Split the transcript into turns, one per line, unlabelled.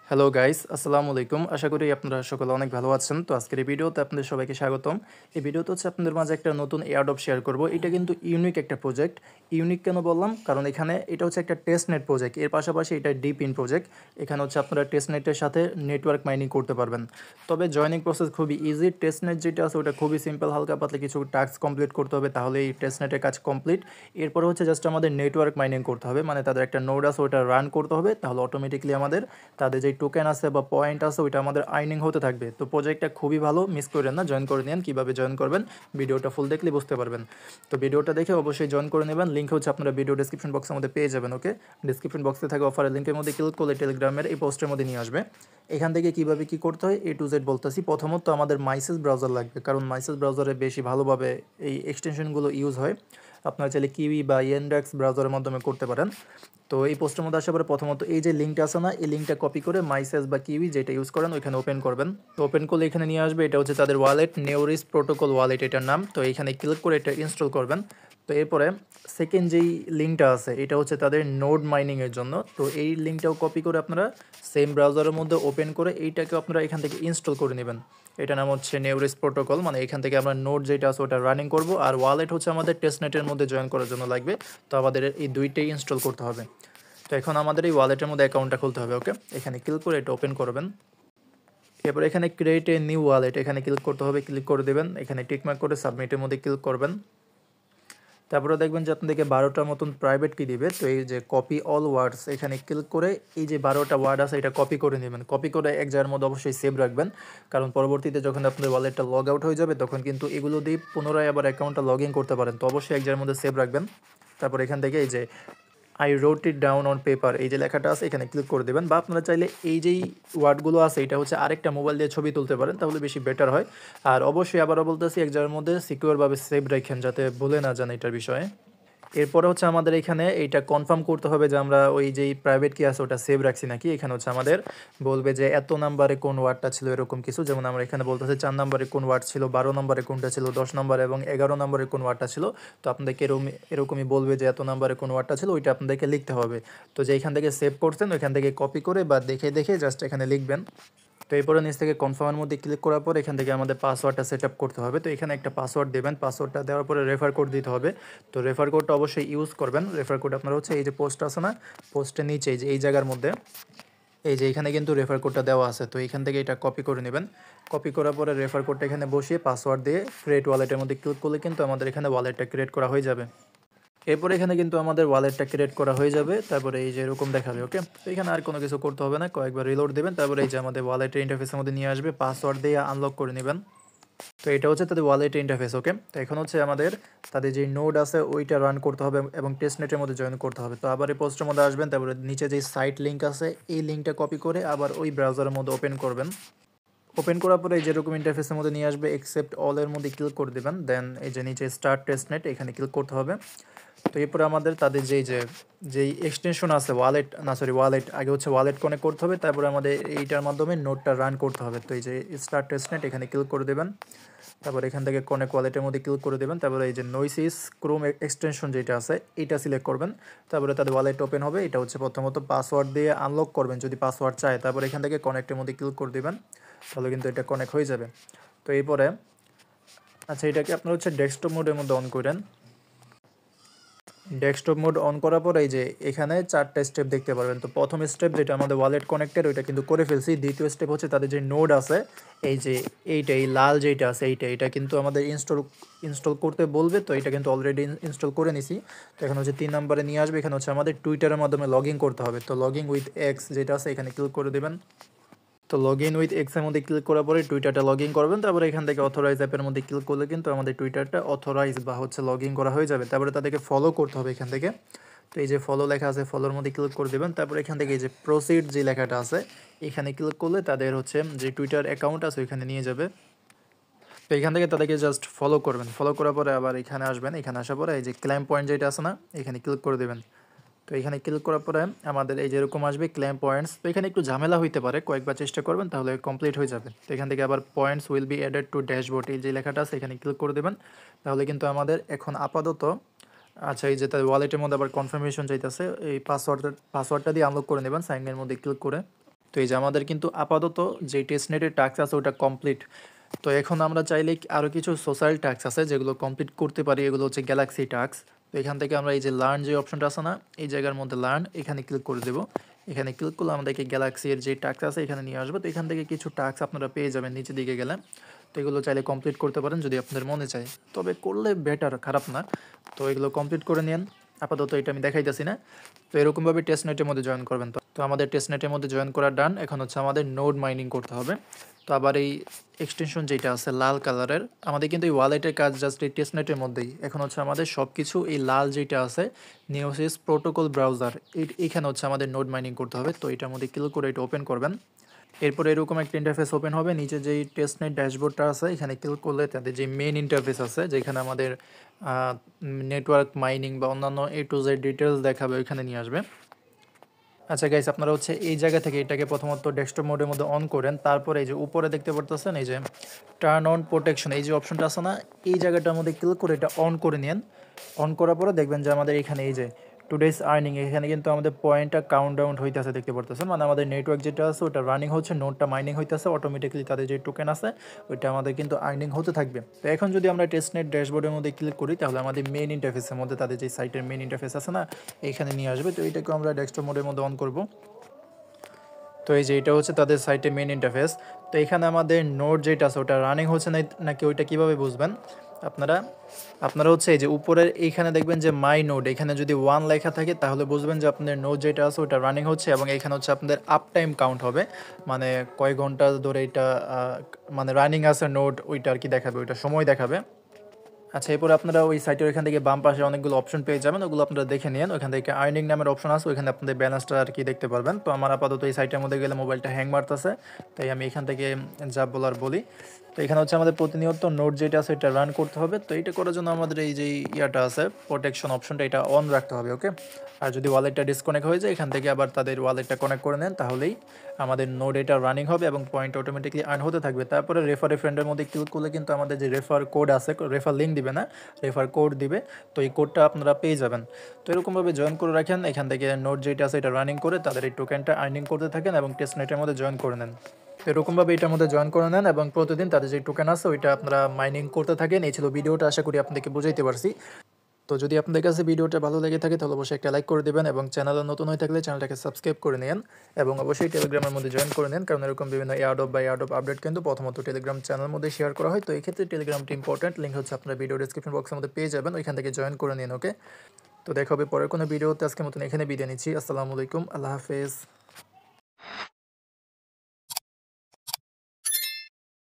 Hello guys, আসসালামু আলাইকুম। আশা করি আপনারা সকলে অনেক ভালো আছেন। তো আজকের এই ভিডিওতে আপনাদের সবাইকে স্বাগতম। এই ভিডিওতে হচ্ছে আপনাদের মাঝে একটা নতুন এয়ারড্রপ শেয়ার করব। এটা কিন্তু ইউনিক একটা প্রজেক্ট। ইউনিক কেন বললাম? কারণ এখানে এটা হচ্ছে একটা টেস্টনেট প্রজেক্ট। এর পাশাপাশি এটা ডিপ ইন প্রজেক্ট। এখানে হচ্ছে আপনারা টেস্টনেটের সাথে নেটওয়ার্ক মাইনিং করতে পারবেন। তবে জয়েনিং প্রসেস খুবই ইজি। টেস্টনেট যেটা আছে ওটা খুবই সিম্পল, হালকা পাতলা কিছু টাস্ক কমপ্লিট করতে হবে, তাহলে এই টেস্টনেটের কাজ কমপ্লিট। এরপরে হচ্ছে জাস্ট আমাদের নেটওয়ার্ক মাইনিং করতে হবে, মানে তাদের একটা নোড আছে ওটা রান করতে হবে, তাহলে অটোমেটিকলি আমাদের তাদের যে টোকেন আছে বা পয়েন্ট আছে ওইটা আমাদের আর্নিং হতে থাকবে। তো প্রজেক্টটা খুবই ভালো, মিস করেন না, জয়েন করে নিন। কীভাবে জয়েন করবেন ভিডিওটা ফুল দেখলে বুঝতে পারবেন। তো ভিডিওটা দেখে অবশ্যই জয়েন করে নেবেন। লিঙ্ক হচ্ছে আপনারা ভিডিও ডিসক্রিপশন বক্সের মধ্যে পেয়ে যাবেন। ওকে, ডিসক্রিপশন বক্সে থাকা অফারের লিঙ্কের মধ্যে ক্লিক করলে টেলিগ্রামের এই পোস্টের মধ্যে নিয়ে আসবে। এখান থেকে কীভাবে কী করতে হয় A to Z বলতেছি। প্রথমত আমাদের মাইসেস ব্রাউজার লাগবে, কারণ মাইসেস ব্রাউজারে বেশি ভালোভাবে এই এক্সটেনশনগুলো ইউজ হয়। আপনারা চাইলে কিউই বা ইয়েন্ডেক্স ব্রাউজারের মাধ্যমে করতে পারেন। তো এই পোস্টের মধ্যে আসার পরে প্রথমত এই যে লিঙ্কটা আছে না, এই লিঙ্কটা কপি করে মাইসেস বা কিউই যেটা ইউজ করেন ওইখানে ওপেন করবেন। তো ওপেন করলে এখানে নিয়ে আসবে, এটা হচ্ছে তাদের ওয়ালেট, নেওরিস প্রোটোকল ওয়ালেট এটার নাম। তো এখানে ক্লিক করে এটা ইনস্টল করবেন। তো এরপরে সেকেন্ড যেই লিঙ্কটা আছে এটা হচ্ছে তাদের নোড মাইনিংয়ের জন্য। তো এই লিঙ্কটাও কপি করে আপনারা সেম ব্রাউজারের মধ্যে ওপেন করে এইটাকে আপনারা এখান থেকে ইনস্টল করে নেবেন। এটা নাম হচ্ছে নেওরিস প্রোটোকল, মানে এখান থেকে আমরা নোড যেটা আছে ওটা রানিং করব। আর ওয়ালেট হচ্ছে আমাদের টেস্টনেটের মধ্যে জয়েন করার জন্য লাগবে। তো আমাদের এই দুইটাই ইনস্টল করতে হবে। তো এখন আমাদের এই ওয়ালেটের মধ্যে অ্যাকাউন্টটা খুলতে হবে। ওকে, এখানে ক্লিক করে এটা ওপেন করবেন। এরপর এখানে ক্রিয়েট এ নিউ ওয়ালেট এখানে ক্লিক করতে হবে, ক্লিক করে দেবেন। এখানে টিকমার্ক করে সাবমিটের মধ্যে ক্লিক করবেন। তারপরে দেখবেন যে আপনাদেরকে 12টার মতন প্রাইভেট কি দিবে। তো এই যে কপি অল ওয়ার্ডস এখানে ক্লিক করে এই যে 12টা ওয়ার্ড আছে এটা কপি করে নেবেন। কপি করে এক জায়গার মধ্যে অবশ্যই সেভ রাখবেন, কারণ পরবর্তীতে যখন আপনাদের ওয়ালেটটা লগ আউট হয়ে যাবে তখন কিন্তু এগুলো দিয়ে পুনরায় আবার অ্যাকাউন্টটা লগ ইন করতে পারেন। তো অবশ্যই এক জায়গার মধ্যে সেভ রাখবেন। তারপর এখান থেকে এই যে I রোট it down on paper এই যে লেখাটা আছে এখানে ক্লিক করে দেবেন। বা আপনারা চাইলে এই যেই ওয়ার্ডগুলো আছে এটা হচ্ছে আরেকটা মোবাইল দিয়ে ছবি তুলতে পারেন, তাহলে বেশি বেটার হয়। আর অবশ্যই আবারও বলতেছি এক জায়গার মধ্যে সিকিউরভাবে সেভ রাখেন যাতে ভুলে না যান এটার বিষয়ে। এরপরে হচ্ছে আমাদের এখানে এইটা কনফার্ম করতে হবে যে আমরা ওই যেই প্রাইভেট কি আছে ওটা সেভ রাখছি নাকি। এখানে হচ্ছে আমাদের বলবে যে এত নাম্বারে কোন ওয়ার্ডটা ছিল এরকম কিছু, যেমন আমরা এখানে বলতেছি 4 নম্বরে কোন ওয়ার্ড ছিল, 12 নম্বরে কোনটা ছিল, 10 নম্বরে এবং 11 নম্বরে কোন ওয়ার্ডটা ছিল। তো আপনাদেরকে এরকমই বলবে যে এত নাম্বারে কোন ওয়ার্ডটা ছিল, ওইটা আপনাদেরকে লিখতে হবে। তো যে এখান থেকে সেভ করছেন ওইখান থেকে কপি করে বা দেখে দেখে জাস্ট এখানে লিখবেন। তো এরপরে নিচ থেকে কনফার্মের মধ্যে ক্লিক করার পর এখান থেকে আমাদের পাসওয়ার্ডটা সেট আপ করতে হবে। তো এখানে একটা পাসওয়ার্ড দেবেন, পাসওয়ার্ডটা দেওয়ার পরে রেফার কোড দিতে হবে। তো রেফার কোডটা অবশ্যই ইউজ করবেন। রেফার কোড আপনারা হচ্ছে এই যে পোস্ট আছে না, পোস্টের নিচে এই যে এই জায়গার মধ্যে এই যে এখানে কিন্তু রেফার কোডটা দেওয়া আছে। তো এখান থেকে এটা কপি করে নেবেন। কপি করার পরে রেফার কোডটা এখানে বসিয়ে পাসওয়ার্ড দিয়ে ক্রিয়েট ওয়ালেটের মধ্যে ক্লিক করলে কিন্তু আমাদের এখানে ওয়ালেটটা ক্রিয়েট করা হয়ে যাবে। এরপর এখানে কিন্তু আমাদের ওয়ালেটটা ক্রিয়েট করা হয়ে যাবে। তারপরে এই যে এরকম দেখাবে। ওকে, তো এখানে আর কোনো কিছু করতে হবে না, কয়েকবার রিলোড দেবেন। তারপরে এই যে আমাদের ওয়ালেটের ইন্টারফেসের মধ্যে নিয়ে আসবে, পাসওয়ার্ড দিয়ে আনলক করে নেবেন। তো এটা হচ্ছে তাদের ওয়ালেটের ইন্টারফেস। ওকে, তো এখন হচ্ছে আমাদের তাদের যে নোড আছে ওইটা রান করতে হবে এবং টেস্টনেটের মধ্যে জয়েন করতে হবে। তো আবার এই পোস্টের মধ্যে আসবেন, তারপরে নিচে যে সাইট লিঙ্ক আছে এই লিঙ্কটা কপি করে আবার ওই ব্রাউজারের মধ্যে ওপেন করবেন। ওপেন করার পরে যেরকম ইন্টারফেসের মধ্যে নিয়ে আসবে অ্যাকসেপ্ট অলের মধ্যে ক্লিক করে দেবেন। দেন এই যে নিচে স্টার্ট টেস্টনেট এখানে ক্লিক করতে হবে। তো এরপরে আমাদের তাদের যেই এক্সটেনশন আছে ওয়ালেট আগে হচ্ছে ওয়ালেট কানেক্ট করতে হবে, তারপরে আমাদের এইটার মাধ্যমে নোটটা রান করতে হবে। তো এই যে স্টার্ট টেস্টনেট এখানে ক্লিক করে দেবেন। তারপর এখান থেকে কানেক্ট ওয়ালেটের মধ্যে ক্লিক করে দেবেন। তারপরে এই যে নোইসিস ক্রোম এক্সটেনশন যেটা আছে এটা সিলেক্ট করবেন। তারপরে তাদের ওয়ালেট ওপেন হবে। এটা হচ্ছে প্রথমত পাসওয়ার্ড দিয়ে আনলক করবেন যদি পাসওয়ার্ড চায়। তারপর এখান থেকে কানেক্টের মধ্যে ক্লিক করে দেবেন, তাহলে কিন্তু এটা কানেক্ট হয়ে যাবে। তো এরপরে আচ্ছা এটাকে আপনারা হচ্ছে ডেস্কটপ মোডের মধ্যে অন করেন। ডেস্কটপ মোড অন করার পর এই যে এখানে 4টা স্টেপ দেখতে পারবেন। তো প্রথম স্টেপ যেটা আমাদের ওয়ালেট কানেক্টেড ওইটা কিন্তু করে ফেলছি। দ্বিতীয় স্টেপ হচ্ছে তাদের যে নোড আছে এই যে এইটা এই লাল যেটা আছে এটা কিন্তু আমাদের ইনস্টল করতে বলবে। তো এটা কিন্তু অলরেডি ইনস্টল করে নিছি। তো এখন হচ্ছে 3 নম্বরে নিয়ে আসবে। এখানে হচ্ছে আমাদের টুইটারের মাধ্যমে লগ ইন করতে হবে। তো লগ ইন উইথ এক্স যেটা আছে এখানে ক্লিক করে দেবেন। তো লগ ইন উইথ এক্সের মধ্যে ক্লিক করার পরে টুইটারটা লগ ইন করবেন। তারপরে এখান থেকে অথরাইজ অ্যাপের মধ্যে ক্লিক করলে কিন্তু আমাদের টুইটারটা অথরাইজ বা হচ্ছে লগ ইন করা হয়ে যাবে। তারপরে তাদেরকে ফলো করতে হবে এখান থেকে। তো এই যে ফলো লেখা আছে ফলোর মধ্যে ক্লিক করে দেবেন। তারপরে এখান থেকে এই যে প্রসিড যে লেখাটা আছে এখানে ক্লিক করলে তাদের হচ্ছে যে টুইটার অ্যাকাউন্ট আছে ওইখানে নিয়ে যাবে। তো এখান থেকে তাদেরকে জাস্ট ফলো করবেন। ফলো করার পরে আবার এখানে আসবেন। এখানে আসার পরে এই যে ক্লেম পয়েন্ট যেটা আছে না এখানে ক্লিক করে দেবেন। তো এখানে ক্লিক করার পরে আমাদের এই যেরকম আসবে ক্লেম পয়েন্টস। তো এখানে একটু ঝামেলা হইতে পারে, কয়েকবার চেষ্টা করবেন তাহলে কমপ্লিট হয়ে যাবে। তো এখান থেকে আবার points will be added to dashboard এই যে লেখাটা আছে এখানে ক্লিক করে দেবেন। তাহলে কিন্তু আমাদের এখন আপাতত আচ্ছা এই যে তার ওয়ালেটের মধ্যে আবার কনফার্মেশন চাইতেছে, এই পাসওয়ার্ডটা দিয়ে আনলক করে নেবেন সাইনের মধ্যে ক্লিক করে। তো এই যে আমাদের কিন্তু আপাতত যে টেস্টনেটের টাস্ক আছে ওটা কমপ্লিট। তো এখন আমরা চাইলে আরও কিছু সোশ্যাল টাস্ক আছে যেগুলো কমপ্লিট করতে পারি, এগুলো হচ্ছে গ্যালাক্সি টাস্ক। তো এখান থেকে আমরা এই যে লার্ন যে অপশনটা আছে না, এই জায়গার মধ্যে লার্ন, এখানে ক্লিক করে দেবো। এখানে ক্লিক করলে আমাদেরকে গ্যালাক্সির যে টাস্ক আছে এখানে নিয়ে আসবে। তো এখান থেকে কিছু টাস্ক আপনারা পেয়ে যাবেন নিচের দিকে গেলে। তো এগুলো চাইলে কমপ্লিট করতে পারেন যদি আপনাদের মনে চায়, তবে করলে বেটার, খারাপ না। তো এগুলো কমপ্লিট করে নিন। আপাতত এটা আমি দেখাইতেছি না। তো এরকমভাবে টেস্টনেটের মধ্যে জয়েন করবেন। তো আমাদের টেস্টনেটের মধ্যে জয়েন করা ডান। এখন হচ্ছে আমাদের নোড মাইনিং করতে হবে। তো আবার এই এক্সটেনশন যেটা আছে লাল কালারের, আমাদের কিন্তু এই ওয়ালেটের কাজ জাস্ট এই টেস্টনেটের মধ্যেই। এখন হচ্ছে আমাদের সব কিছু এই লাল যেটা আছে নিওসিস প্রোটোকল ব্রাউজার, এইখানে হচ্ছে আমাদের নোড মাইনিং করতে হবে। তো এটার মধ্যে ক্লিক করে এটা ওপেন করবেন। এরপর এরকম একটা ইন্টারফেস ওপেন হবে। নিচে যেই টেস্টনেট ড্যাশবোর্ডটা আছে এখানে ক্লিক করলে তাদের যে মেন ইন্টারফেস আছে যেখানে আমাদের নেটওয়ার্ক মাইনিং বা অন্যান্য A to Z ডিটেলস দেখাবে ওইখানে নিয়ে আসবে। আচ্ছা গাইস, আপনারা হচ্ছে এই জায়গা থেকে এটাকে প্রথমত ডেস্কটপ মোডের মধ্যে অন করেন। তারপরে এই যে উপরে দেখতে পারতেছেন এই যে টার্ন অন প্রোটেকশন, এই যে অপশনটা আছে না, এই জায়গাটার মধ্যে ক্লিক করে এটা অন করে নিন। অন করার পরে দেখবেন যে আমাদের এখানে এই যে টুডেস আর্নিং, এখানে কিন্তু আমাদের পয়েন্টটা কাউন্ট ডাউন হইতেছে দেখতে পারতেছেন। মানে আমাদের নেটওয়ার্ক যেটা আছে ওটা রানিং হচ্ছে, নোটটা মাইনিং হইতেছে অটোমেটিক্যালি, তাদের যে টোকেন আছে ওইটা আমাদের কিন্তু আর্নিং হতে থাকবে। তো এখন যদি আমরা টেস্টনেট ড্যাশবোর্ডের মধ্যে ক্লিক করি তাহলে আমাদের মেন ইন্টারফেসের মধ্যে তাদের যে সাইটের মেন ইন্টারফেস আছে না এখানে নিয়ে আসবে। তো এইটাকে আমরা ডেস্কটপ মোডের মধ্যে অন করব। তো এই যে এটা হচ্ছে তাদের সাইটের মেন ইন্টারফেস। তো এখানে আমাদের নোট যেটা আছে ওটা রানিং হচ্ছে নাকি ওইটা কীভাবে বুঝবেন আপনারা আপনারা হচ্ছে এই যে উপরের এইখানে দেখবেন যে মাই নোড, এখানে যদি 1 লেখা থাকে তাহলে বুঝবেন যে আপনাদের নোড যেটা আছে ওটা রানিং হচ্ছে, এবং এখানে হচ্ছে আপনাদের আপ টাইম কাউন্ট হবে, মানে কয় ঘন্টা ধরে এটা মানে রানিং আছে নোড ওইটা আর কি দেখাবে, ওইটা সময় দেখাবে। আচ্ছা, এরপর আপনারা ওই সাইটের এখান থেকে বাম পাশে অনেকগুলো অপশন পেয়ে যাবেন, ওগুলো আপনারা দেখে নিন। ওইখান থেকে আর্নিং নামের অপশন আছে, ওইখানে আপনাদের ব্যালেন্সটা আর কি দেখতে পারবেন। তো আমার আপাতত এই সাইটের মধ্যে গেলে মোবাইলটা হ্যাং মারতেছে, তাই আমি এখান থেকে যা বলার বলি। তো এখানে হচ্ছে আমাদের প্রতিনিয়ত নোট যেটা আছে এটা রান করতে হবে। তো এটা করার জন্য আমাদের এই যে ইয়াটা আছে প্রোটেকশন অপশনটা, এটা অন রাখতে হবে, ওকে। আর যদি ওয়ালেটটা ডিসকানেক্ট হয়ে যায় এখান থেকে আবার তাদের ওয়ালেটটা কানেক্ট করে নেন, তাহলেই আমাদের নোড এটা রানিং হবে এবং পয়েন্ট অটোমেটিকলি আর্ন হতে থাকবে। তারপরে রেফার ফ্রেন্ডের মধ্যে ক্লিক করলে কিন্তু আমাদের যে রেফার কোড আছে, রেফার লিঙ্ক দিবে না, রেফার কোড দিবে। তো এই কোডটা আপনারা পেয়ে যাবেন। তো এরকমভাবে জয়েন করে রাখেন, এখান থেকে নোট যেটা আছে এটা রানিং করে তাদের এই টোকেনটা আর্নিং করতে থাকেন এবং টেস্টনেটের মধ্যে জয়েন করে নেন। তো এরকমভাবে এটার মধ্যে জয়েন করে নেন এবং প্রতিদিন তাদের যে টোকেন আছে ওইটা আপনারা মাইনিং করতে থাকেন। এই ছিল ভিডিওটা, আশা করি আপনাদেরকে বুঝাইতে পারছি। তো যদি আপনাদের কাছে ভিডিওটা ভালো লেগে থাকে তাহলে অবশ্যই একটা লাইক করে দেবেন এবং চ্যানেলে নতুন হয়ে থাকলে চ্যানেলটাকে সাবস্ক্রাইব করে নেন এবং অবশ্যই টেলিগ্রামের মধ্যে জয়েন করে নেন, কারণ এরকম বিভিন্ন এয়ারড্রপ বা এয়ারড্রপ আপডেট কিন্তু প্রথমত টেলিগ্রাম চ্যানেলের মধ্যে শেয়ার করা হয়। তো এই ক্ষেত্রে টেলিগ্রামটি ইম্পর্টেন্ট, লিঙ্ক হচ্ছে আপনারা ভিডিও ডিসক্রিপশন বক্সের মধ্যে পেয়ে যাবেন, ওইখান থেকে জয়েন করে নিন, ওকে। তো দেখা হবে পরের কোনো ভিডিওতে। আজকের মতন এখানে বিদায় নিচ্ছি। আসসালামু আলাইকুম, আল্লাহ হাফেজ।